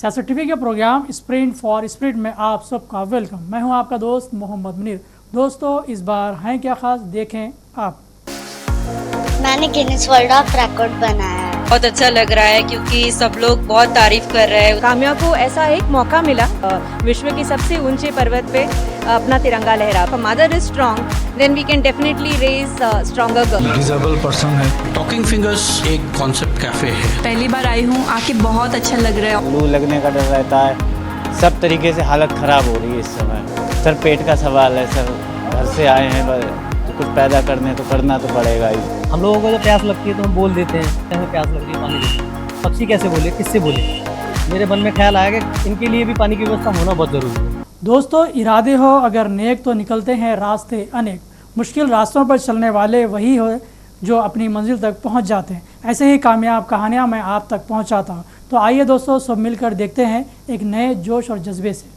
सियासत टीवी के programme sprint for spirit में आप सबका वेलकम। मैं हूं आपका दोस्त मोहम्मद मुनीर। दोस्तों, इस बार हैं क्या खास, देखें आप। मैंने गिनीज वर्ल्ड ऑफ रिकॉर्ड बनाया है। बहुत अच्छा लग रहा है क्योंकि सब लोग बहुत तारीफ कर रहे हैं। काम्या को ऐसा एक मौका मिला विश्व के सबसे ऊंचे पर्वत पे अपना तिरंगा लहरा। Mother is strong, then we can definitely raise stronger girl. Disable person है। टॉकिंग फिंगर्स एक कॉन्सेप्ट कैफे है। पहली बार आई हूँ, आके बहुत अच्छा लग रहा है। लू लगने का डर रहता है, सब तरीके से हालत ख़राब हो रही है इस समय। सर पेट का सवाल है सर, घर से आए हैं तो कुछ पैदा करने तो करना तो पड़ेगा ही। हम लोगों को जब प्यास लगती है तो हम बोल देते हैं हमें प्यास लग रही है, पानी दे। पक्षी कैसे बोले, किससे बोले? मेरे मन में ख्याल आया कि इनके लिए भी पानी की व्यवस्था होना बहुत ज़रूरी है। दोस्तों, इरादे हो अगर नेक तो निकलते हैं रास्ते अनेक। मुश्किल रास्तों पर चलने वाले वही हो जो अपनी मंजिल तक पहुंच जाते हैं। ऐसे ही कामयाब कहानियां मैं आप तक पहुंचाता हूं। तो आइए दोस्तों, सब मिलकर देखते हैं एक नए जोश और जज्बे से।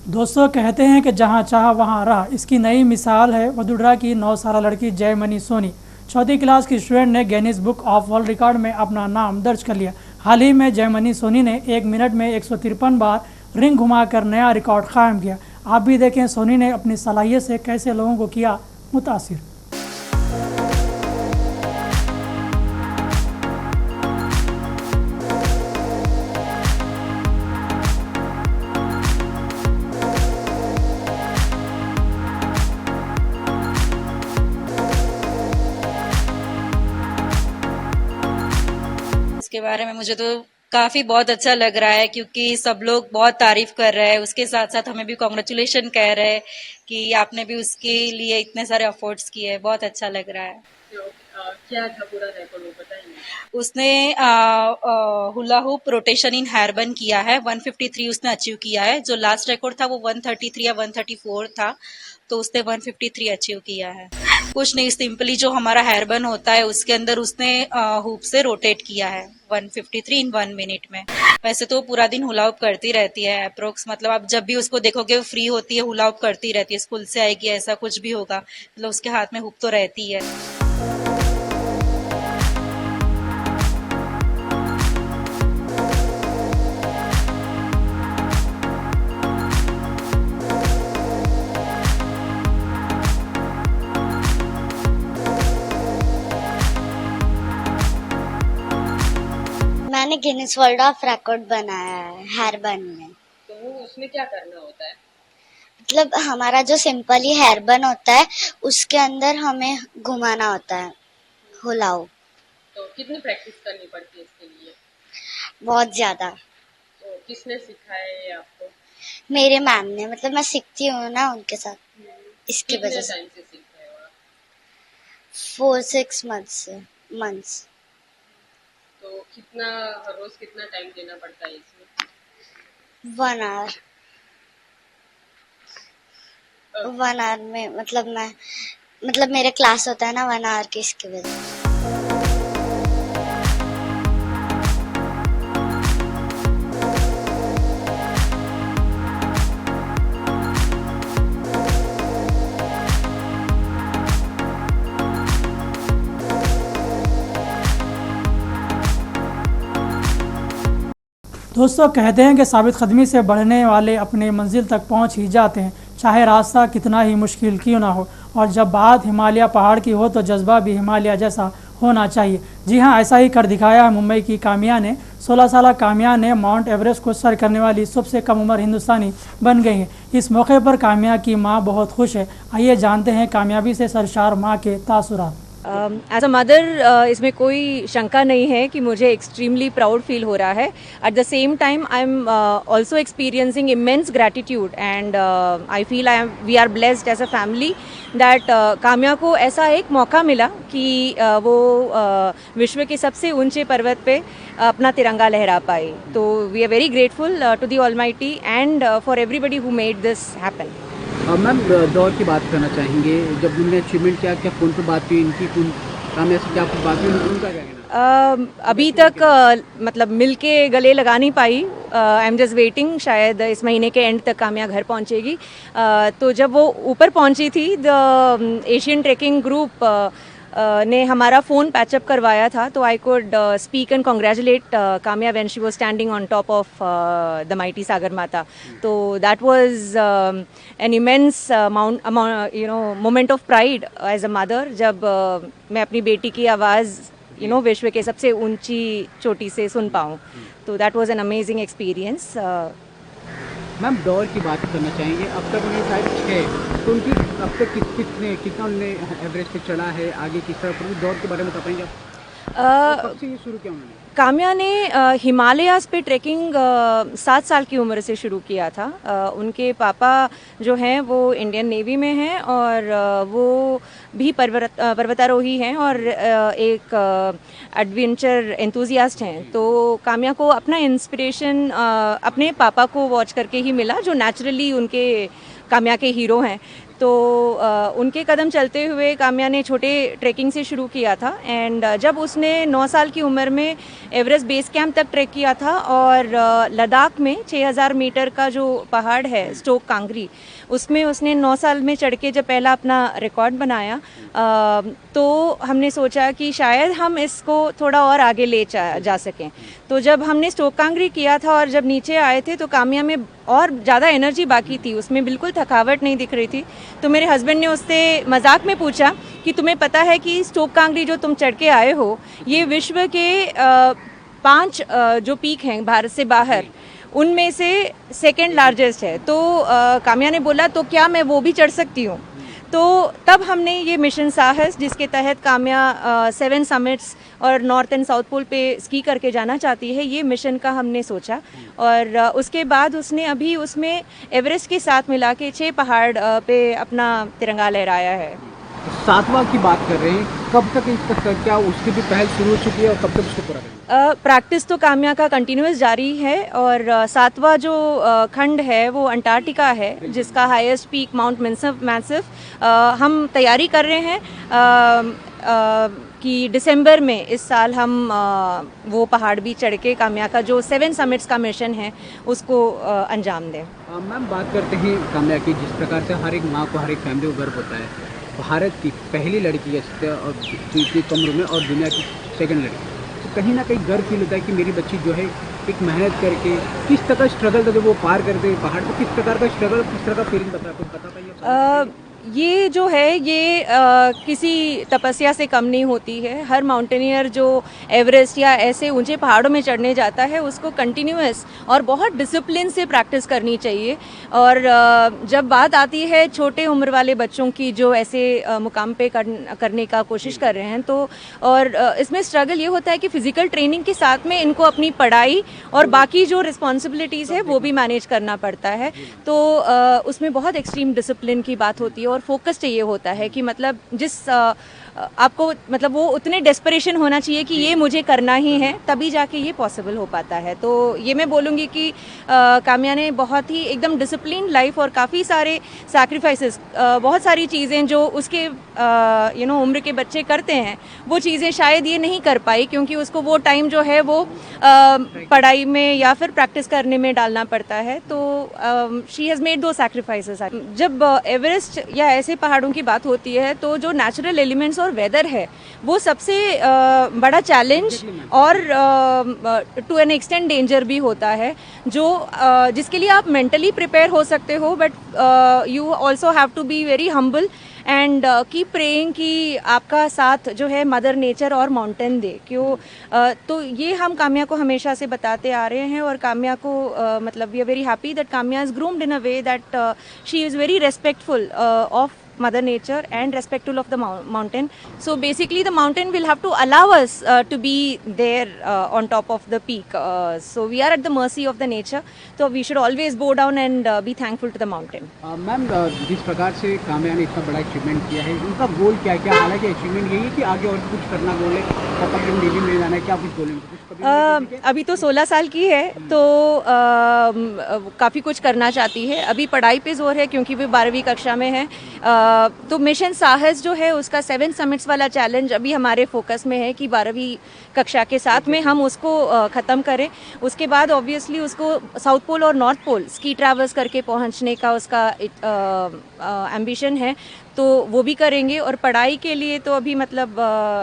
दोस्तों, कहते हैं कि जहां चाह वहां राह। इसकी नई मिसाल है वडोदरा की 9 साल लड़की जयमनी सोनी। चौथी क्लास की स्टूडेंट ने Guinness book of world record में अपना नाम दर्ज कर लिया। हाल ही में जयमनी सोनी ने 1 मिनट में 153 बार रिंग घुमाकर नया रिकॉर्ड कायम किया। आप भी देखें सोनी ने अपनी सलाहियत से कैसे लोगों को किया मुतासिर। इसके बारे में मुझे तो काफी बहुत अच्छा लग रहा है क्योंकि सब लोग बहुत तारीफ कर रहे हैं। उसके साथ साथ हमें भी कांग्रेचुलेशन कह रहे हैं कि आपने भी उसके लिए इतने सारे एफर्ट्स किए हैं। बहुत अच्छा लग रहा है। क्या था पूरा रिकॉर्ड वो बताइए। उसने हुला हुप रोटेशन इन हेयरबन किया है। 153 उसने अचीव किया है। जो लास्ट रिकॉर्ड था वो 133 या 134 था, तो उसने 153 अचीव किया है। कुछ नहीं, सिंपली जो हमारा हेयरबन होता है उसके अंदर उसने हुप से रोटेट किया है 153 इन 1 मिनट में। वैसे तो पूरा दिन हुला हुप करती रहती है अप्रोक्स, मतलब आप जब भी उसको देखोगे वो फ्री होती है, हुला हुप करती रहती है। स्कूल से आएगी ऐसा कुछ भी होगा, मतलब उसके हाथ में हुप तो रहती है। मैंने गिनीज वर्ल्ड ऑफ रिकॉर्ड बनाया है हेयरबन में। तो वो उसमें क्या करना होता है? मतलब हमारा जो सिंपल ही हेयरबन होता है उसके अंदर हमें घुमाना होता है हुलाओ। तो कितनी प्रैक्टिस करनी पड़ती है इसके लिए? बहुत ज्यादा। तो किसने सिखाया है आपको? मेरे मैम ने, मतलब मैं सीखती हूँ ना उनके साथ, इसकी कितने वजह से। टाइम से सीख रहे हो आप? 4-6 मंथ्स। तो कितना हर रोज कितना टाइम देना पड़ता है इसमें? 1 आवर। 1 आवर में मतलब मेरे क्लास होता है ना 1 आवर की, इसकी वजह से। दोस्तों, कहते हैं कि साबित कदमी से बढ़ने वाले अपने मंजिल तक पहुंच ही जाते हैं, चाहे रास्ता कितना ही मुश्किल क्यों ना हो। और जब बात हिमालय पहाड़ की हो तो जज्बा भी हिमालय जैसा होना चाहिए। जी हां, ऐसा ही कर दिखाया है मुंबई की काम्या ने। 16 साल काम्या ने माउंट एवरेस्ट को सर करने वाली सबसे कम उम्र हिंदुस्तानी बन गई है। इस मौके पर काम्या की मां बहुत खुश है। आइए जानते हैं कामयाबी से सरशार मां के तासुरात। एज अ मदर इसमें कोई शंका नहीं है कि मुझे एक्सट्रीमली प्राउड फील हो रहा है। At the same time I am also experiencing immense gratitude and I feel we are blessed as a family that Kamya को ऐसा एक मौका मिला कि वो विश्व के सबसे ऊंचे पर्वत पे अपना तिरंगा लहरा पाए। तो we are very grateful to the almighty and for everybody who made this happen. Ma'am, दौर की बात करना चाहेंगे। जब उन्होंने अचीवमेंट किया, क्या फ़ोन पर बात हुई इनकी? काम्या से क्या कुछ बात हुई, उनका क्या कहना? अभी तक मतलब मिल के गले लगा नहीं पाई। आई एम जस्ट वेटिंग, शायद इस महीने के एंड तक काम्या घर पहुंचेगी। तो जब वो ऊपर पहुंची थी, द एशियन ट्रेकिंग ग्रुप ने हमारा फ़ोन पैचअप करवाया था, तो I could speak and congratulate Kamya when she was standing on top of the mighty Sagarmatha. तो that was an immense moment of pride as a mother, जब मैं अपनी बेटी की आवाज़ विश्व के सबसे ऊंची चोटी से सुन पाऊँ. तो that was an amazing experience. Ma'am दौड़ की बात करना चाहेंगे. अब तक उन्हें शायद 6, तो उनकी अब तक कितना उन्होंने एवरेस्ट पे चढ़ा है, आगे किस तरह पूरी दौड़ के बारे में बताएंगे आप? कब से ये शुरू किया उन्होंने? काम्या ने हिमालयाज़ पे ट्रैकिंग 7 साल की उम्र से शुरू किया था. उनके पापा जो हैं वो इंडियन नेवी में हैं और वो भी पर्वतारोही हैं और एक एडवेंचर एंथुजियास्ट हैं. तो काम्या को अपना इंस्पिरेशन अपने पापा को वॉच करके ही मिला, जो नेचुरली उनके काम्या के हीरो हैं. तो उनके कदम चलते हुए काम्या ने छोटे ट्रैकिंग से शुरू किया था. एंड जब उसने 9 साल की उम्र में एवरेस्ट बेस कैंप तक ट्रैक किया था और लद्दाख में 6000 मीटर का जो पहाड़ है स्टोक कांगरी, उसमें उसने 9 साल में चढ़ के जब पहला अपना रिकॉर्ड बनाया, तो हमने सोचा कि शायद हम इसको थोड़ा और आगे ले जा सकें. तो जब हमने स्टोक कांगरी किया था और जब नीचे आए थे तो काम्या में और ज़्यादा एनर्जी बाकी थी, उसमें बिल्कुल थकावट नहीं दिख रही थी. तो मेरे हस्बैंड ने उससे मजाक में पूछा कि तुम्हें पता है कि स्टोक कांगरी जो तुम चढ़ के आए हो, ये विश्व के 5 जो पीक हैं भारत से बाहर, उनमें से सेकंड लार्जेस्ट है. तो काम्या ने बोला तो क्या मैं वो भी चढ़ सकती हूँ? तो तब हमने ये मिशन साहस, जिसके तहत काम्या 7 समिट्स और नॉर्थ एंड साउथ पोल पे स्की करके जाना चाहती है, ये मिशन का हमने सोचा. और उसके बाद उसने अभी उसमें एवरेस्ट के साथ मिला के 6 पहाड़ पे अपना तिरंगा लहराया है. 7वां की बात कर रहे हैं, कब तक क्या उसकी भी पहल शुरू हो चुकी है और कब तक उसको पूरा करेंगे? प्रैक्टिस तो काम्या का कंटिन्यूस जारी है और 7वां जो खंड है वो अंटार्कटिका है, जिसका हाईएस्ट पीक माउंट मैसिव. हम तैयारी कर रहे हैं कि दिसंबर में इस साल हम वो पहाड़ भी चढ़ के काम्या का जो 7 समिट्स का मिशन है उसको अंजाम दें. मैम बात करते हैं काम्या की, जिस प्रकार से हर एक माँ को, हर एक फैमिली को गर्व होता है. भारत की पहली लड़की है और इतनी कम उम्र में और दुनिया की सेकंड लड़की, तो कहीं ना कहीं गर्व फील होता है कि मेरी बच्ची जो है एक मेहनत करके किस तरह का स्ट्रगल था जब वो पार करते पहाड़, तो किस प्रकार का स्ट्रगल, किस तरह का फीलिंग बता पाइए? ये जो है ये किसी तपस्या से कम नहीं होती है. हर माउंटेनियर जो एवरेस्ट या ऐसे ऊंचे पहाड़ों में चढ़ने जाता है उसको कंटिन्यूअस और बहुत डिसिप्लिन से प्रैक्टिस करनी चाहिए. और जब बात आती है छोटे उम्र वाले बच्चों की जो ऐसे मुकाम पे करने का कोशिश कर रहे हैं, तो और इसमें स्ट्रगल ये होता है कि फिजिकल ट्रेनिंग के साथ में इनको अपनी पढ़ाई और बाकी जो रिस्पॉन्सिबिलिटीज़ है वो भी मैनेज करना पड़ता है. तो उसमें बहुत एक्सट्रीम डिसिप्लिन की बात होती है और फोकस चाहिए होता है कि मतलब जिस आपको मतलब वो उतने डेस्परेशन होना चाहिए कि ये मुझे करना ही है, तभी जाके ये पॉसिबल हो पाता है. तो ये मैं बोलूँगी कि काम्या ने बहुत ही एकदम डिसिप्लिन लाइफ और काफ़ी सारे सैक्रिफाइसेस, बहुत सारी चीज़ें जो उसके उम्र के बच्चे करते हैं वो चीज़ें शायद ये नहीं कर पाई, क्योंकि उसको वो टाइम जो है वो पढ़ाई में या फिर प्रैक्टिस करने में डालना पड़ता है. तो शी हैज़ मेड दो सैक्रिफाइसेस. जब एवरेस्ट या ऐसे पहाड़ों की बात होती है तो जो नेचुरल एलिमेंट्स और वेदर है वो सबसे बड़ा चैलेंज और टू एन एक्सटेंड डेंजर भी होता है, जो जिसके लिए आप मेंटली प्रिपेयर हो सकते हो, but you also have to be very humble and keep praying कि आपका साथ जो है मदर नेचर और माउंटेन दे. क्यों तो ये हम काम्या को हमेशा से बताते आ रहे हैं और काम्या को मतलब we are very happy that Kamya is groomed in a way that she is very respectful of mother nature and respectful of the mountain. So basically the mountain will have to allow us to be there on top of the peak. So we are at the mercy of the nature, so we should always bow down and be thankful to the mountain. Ma'am जिस प्रकार से काम्या ने इतना बड़ा achievement किया है, उनका गोल क्या है? क्या हालांकि अचीवमेंट यही है कि आगे और कुछ करना गोल है, और तब नेवी में जाना है, क्या कुछ गोल है? अभी तो 16 साल की है, तो काफ़ी कुछ करना चाहती है. अभी पढ़ाई पे जोर है क्योंकि वो 12वीं कक्षा में है. तो मिशन साहस जो है उसका 7 समिट्स वाला चैलेंज अभी हमारे फोकस में है कि 12वीं कक्षा के साथ में हम उसको ख़त्म करें. उसके बाद ऑब्वियसली उसको साउथ पोल और नॉर्थ पोल स्की ट्रैवर्स करके पहुंचने का उसका एम्बिशन है. तो वो भी करेंगे। और पढ़ाई के लिए तो अभी मतलब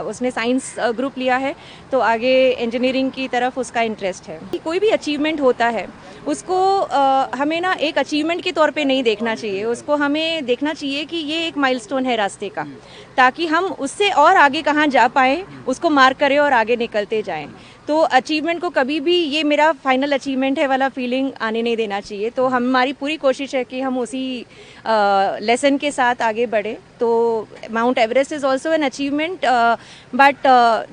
उसने साइंस ग्रुप लिया है, तो आगे इंजीनियरिंग की तरफ उसका इंटरेस्ट है। कोई भी अचीवमेंट होता है उसको हमें ना एक अचीवमेंट के तौर पे नहीं देखना चाहिए, उसको हमें देखना चाहिए कि ये एक माइलस्टोन है रास्ते का, ताकि हम उससे और आगे कहाँ जा पाएँ उसको मार्क करें और आगे निकलते जाएं। तो अचीवमेंट को कभी भी ये मेरा फाइनल अचीवमेंट है वाला फीलिंग आने नहीं देना चाहिए। तो हमारी पूरी कोशिश है कि हम उसी लेसन के साथ आगे बढ़े। तो Mount Everest is also an achievement, but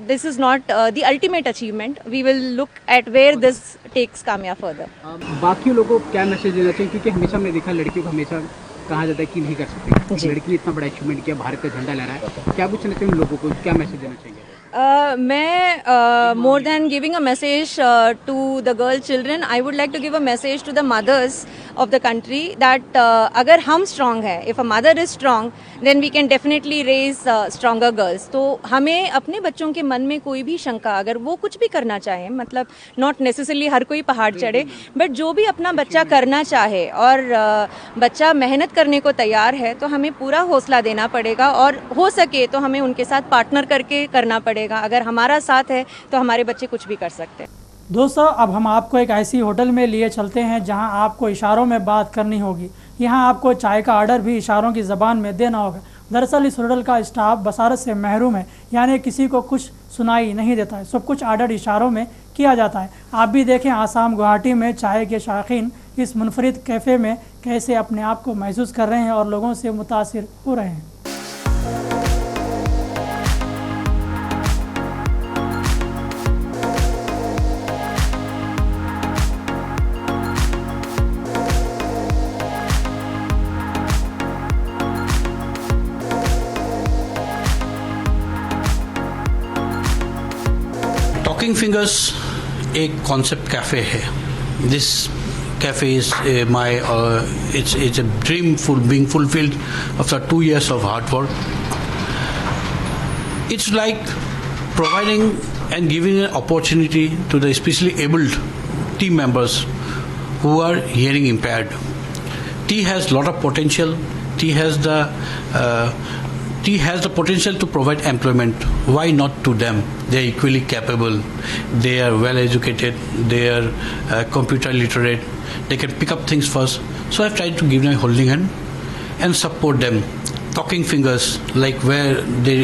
this is not the ultimate achievement. We will look at where this takes Kamya further. बाकी लोगों को क्या मैसेज देना चाहिए, क्योंकि हमेशा मैंने देखा लड़कियों को हमेशा कहा जाता है कि नहीं कर सकती, लड़की ने इतना बड़ा अचीवमेंट किया, भारत का झंडा लहरा है, क्या पूछना चाहिए उन लोगों को, क्या मैसेज देना चाहिए? मैं more than giving a message to the girl children, I would like to give a message to the mothers of the country that अगर हम strong है, if a mother is strong, then we can definitely raise stronger girls. तो हमें अपने बच्चों के मन में कोई भी शंका, अगर वो कुछ भी करना चाहें, मतलब not necessarily हर कोई पहाड़ चढ़े, बट जो भी अपना बच्चा करना चाहे और बच्चा मेहनत करने को तैयार है, तो हमें पूरा हौसला देना पड़ेगा और हो सके तो हमें उनके साथ पार्टनर करके करना पड़ेगा। अगर हमारा साथ है तो हमारे बच्चे कुछ भी कर सकते हैं। दोस्तों, अब हम आपको एक ऐसी होटल में लिए चलते हैं जहां आपको इशारों में बात करनी होगी। यहां आपको चाय का ऑर्डर भी इशारों की ज़बान में देना होगा। दरअसल इस होटल का स्टाफ बसारत से महरूम है, यानी किसी को कुछ सुनाई नहीं देता है, सब कुछ ऑर्डर इशारों में किया जाता है। आप भी देखें आसाम गुवाहाटी में चाय के शौकीन इस मुनफरिद कैफ़े में कैसे अपने आप को महसूस कर रहे हैं और लोगों से मुतासिर हो रहे हैं। टॉकिंग फिंगर्स एक कॉन्सेप्ट कैफे है. This cafe is it's a dream being fulfilled after 2 years of hard work. It's like providing and giving an opportunity to the especially abled team members who are hearing impaired. Tea has lot of potential. Tea has the potential to provide employment. Why not to them? They are equally capable. They are well educated. They are computer literate. They can pick up things first. So I've tried to give them a holding hand and support them. Talking fingers, like where they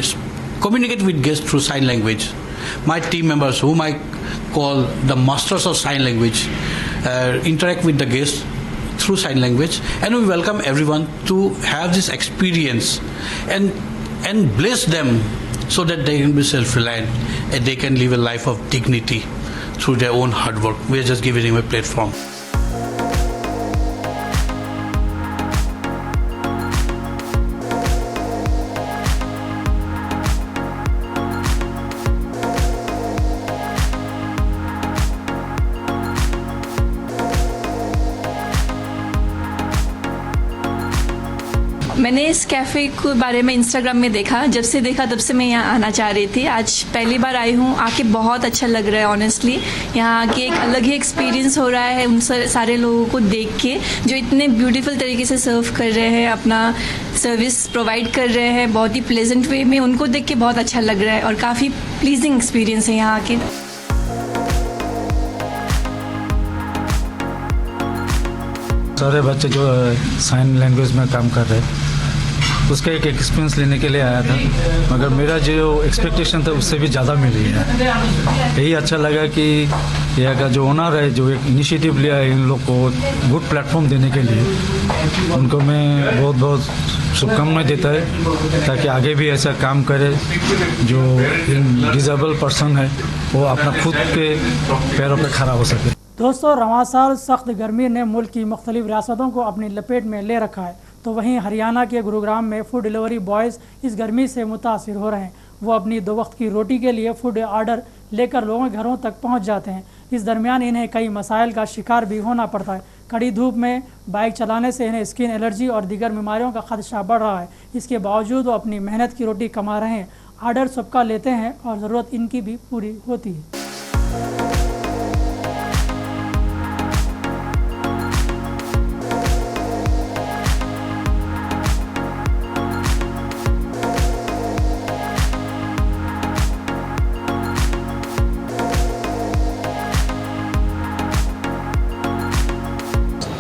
communicate with guests through sign language. My team members, whom I call the masters of sign language, interact with the guests through sign language, and we welcome everyone to have this experience and bless them so that they can be self-reliant and they can live a life of dignity through their own hard work. We are just giving them a platform. मैंने इस cafe के बारे में Instagram में देखा, जब से देखा तब से मैं यहाँ आना चाह रही थी। आज पहली बार आई हूँ, आके बहुत अच्छा लग रहा है। ऑनेस्टली यहाँ आके एक अलग ही एक्सपीरियंस हो रहा है उन सारे लोगों को देख के, जो इतने ब्यूटीफुल तरीके से सर्व कर रहे हैं, अपना सर्विस प्रोवाइड कर रहे हैं बहुत ही प्लेजेंट वे में। उनको देख के बहुत अच्छा लग रहा है और काफ़ी प्लीजिंग एक्सपीरियंस है यहाँ आके। सारे बच्चे जो साइन लैंग्वेज में काम कर रहे हैं उसका एक एक्सपीरियंस लेने के लिए आया था, मगर मेरा जो एक्सपेक्टेशन था उससे भी ज़्यादा मिल रही है। यही अच्छा लगा कि यहाँ का जो ओनर है, जो एक इनिशिएटिव लिया है इन लोग को गुड प्लेटफॉर्म देने के लिए, उनको मैं बहुत बहुत शुभकामनाएं देता है ताकि आगे भी ऐसा काम करे। जो डिसेबल पर्सन है वो अपना खुद के पैरों पे खड़ा हो सके। दोस्तों, रवां साल सख्त गर्मी ने मुल्क की मुख्तलिफ रियासतों को अपनी लपेट में ले रखा है, तो वहीं हरियाणा के गुरुग्राम में फूड डिलीवरी बॉयज़ इस गर्मी से मुतासिर हो रहे हैं। वो अपनी 2 वक्त की रोटी के लिए फूड ऑर्डर लेकर लोगों के घरों तक पहुंच जाते हैं। इस दरमियान इन्हें कई मसाइल का शिकार भी होना पड़ता है। कड़ी धूप में बाइक चलाने से इन्हें स्किन एलर्जी और दीगर बीमारियों का खदशा बढ़ रहा है। इसके बावजूद वो अपनी मेहनत की रोटी कमा रहे हैं। ऑर्डर सबका लेते हैं और ज़रूरत इनकी भी पूरी होती है।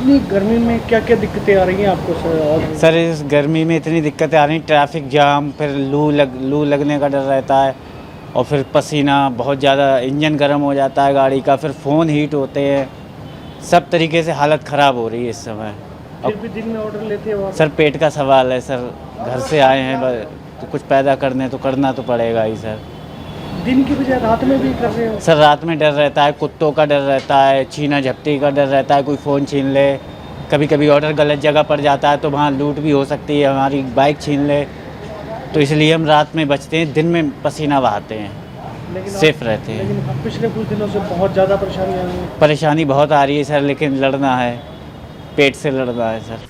इतनी गर्मी में क्या क्या दिक्कतें आ रही हैं आपको सर? और सर इस गर्मी में इतनी दिक्कतें आ रही, ट्रैफिक जाम, फिर लू लगने का डर रहता है, और फिर पसीना बहुत ज़्यादा, इंजन गर्म हो जाता है गाड़ी का, फिर फ़ोन हीट होते हैं, सब तरीके से हालत ख़राब हो रही है इस समय। फिर भी दिन में ऑर्डर लेते हो आप? सर पेट का सवाल है सर, घर से आए हैं तो कुछ पैदा करने तो करना तो पड़ेगा ही सर। दिन की बजाय रात में भी कर रहे हो? सर रात में डर रहता है, कुत्तों का डर रहता है, छीना झपटी का डर रहता है, कोई फ़ोन छीन ले, कभी कभी ऑर्डर गलत जगह पर जाता है तो वहाँ लूट भी हो सकती है, हमारी बाइक छीन ले, तो इसलिए हम रात में बचते हैं, दिन में पसीना बहाते हैं, सेफ रहते हैं। लेकिन पिछले कुछ दिनों से बहुत ज़्यादा परेशानी आ रही है। परेशानी बहुत आ रही है सर, लेकिन लड़ना है, पेट से लड़ना है सर।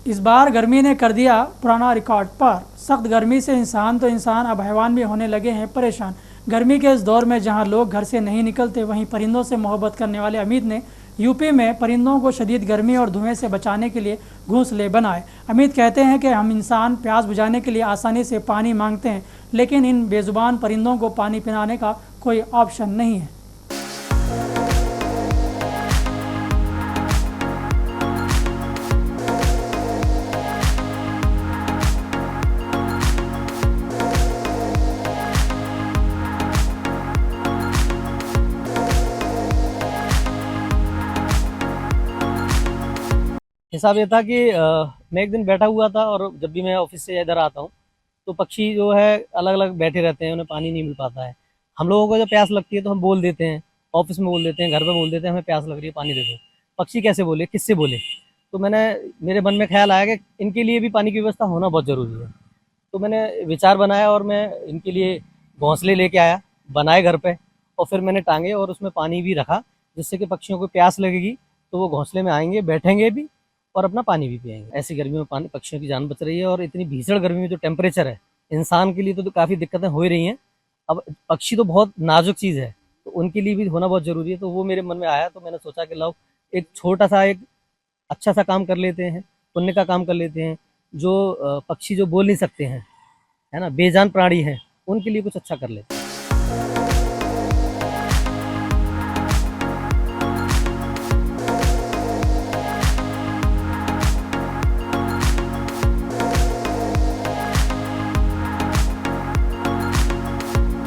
इस बार गर्मी ने कर दिया पुराना रिकॉर्ड पार। सख्त गर्मी से इंसान तो इंसान, अब हैवान भी होने लगे हैं परेशान। गर्मी के इस दौर में जहां लोग घर से नहीं निकलते, वहीं परिंदों से मोहब्बत करने वाले अमित ने यूपी में परिंदों को शदीद गर्मी और धुएं से बचाने के लिए घोंसले बनाए। अमित कहते हैं कि हम इंसान प्यास बुझाने के लिए आसानी से पानी मांगते हैं, लेकिन इन बेजुबान परिंदों को पानी पिलाने का कोई ऑप्शन नहीं है। हिसाब ये था कि मैं एक दिन बैठा हुआ था, और जब भी मैं ऑफिस से इधर आता हूँ तो पक्षी जो है अलग अलग बैठे रहते हैं, उन्हें पानी नहीं मिल पाता है। हम लोगों को जब प्यास लगती है तो हम बोल देते हैं, ऑफिस में बोल देते हैं, घर पे बोल देते हैं, हमें प्यास लग रही है, पानी दे दो। पक्षी कैसे बोले, किससे बोले? तो मेरे मन में ख्याल आया कि इनके लिए भी पानी की व्यवस्था होना बहुत ज़रूरी है। तो मैंने विचार बनाया और मैं इनके लिए घोंसले लेके आया, बनाए घर पे, और फिर मैंने टांगे और उसमें पानी भी रखा, जिससे कि पक्षियों को प्यास लगेगी तो वो घोंसले में आएंगे, बैठेंगे भी और अपना पानी भी पिएंगे। ऐसी गर्मी में पक्षियों की जान बच रही है, और इतनी भीषण गर्मी में जो टेम्परेचर है, इंसान के लिए तो काफ़ी दिक्कतें हो ही रही हैं। अब पक्षी तो बहुत नाजुक चीज़ है, तो उनके लिए भी होना बहुत ज़रूरी है। तो वो मेरे मन में आया, तो मैंने सोचा कि लाओ एक छोटा सा, एक अच्छा सा काम कर लेते हैं, पुण्य का काम कर लेते हैं। जो पक्षी जो बोल नहीं सकते हैं, है ना, बेजान प्राणी हैं, उनके लिए कुछ अच्छा कर लेते हैं।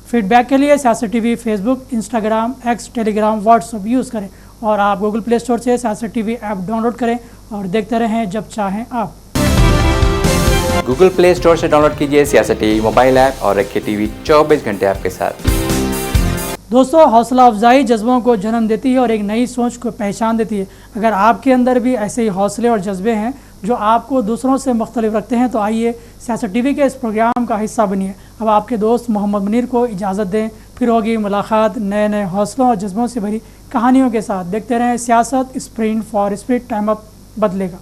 फीडबैक के लिए सियासत TV Facebook, Instagram, x, Telegram, WhatsApp use करें, और आप गूगल प्ले स्टोर से सियासत टीवी ऐप डाउनलोड करें और देखते रहें जब चाहें आप। गूगल प्ले स्टोर से डाउनलोड कीजिए सियासत टीवी मोबाइल ऐप और रखिए टीवी 24 घंटे आपके साथ। दोस्तों, हौसला अफजाई जज्बों को जन्म देती है और एक नई सोच को पहचान देती है। अगर आपके अंदर भी ऐसे ही हौसले और जज्बे हैं जो आपको दूसरों से मुख्तलिफ रखते हैं, तो आइए सियासत टीवी के इस प्रोग्राम का हिस्सा बनिए। अब आपके दोस्त मोहम्मद मुनीर को इजाज़त दें, फिर होगी मुलाकात नए नए हौसलों और जज्बों से भरी कहानियों के साथ। देखते रहें सियासत, sprint for spirit, time up बदलेगा।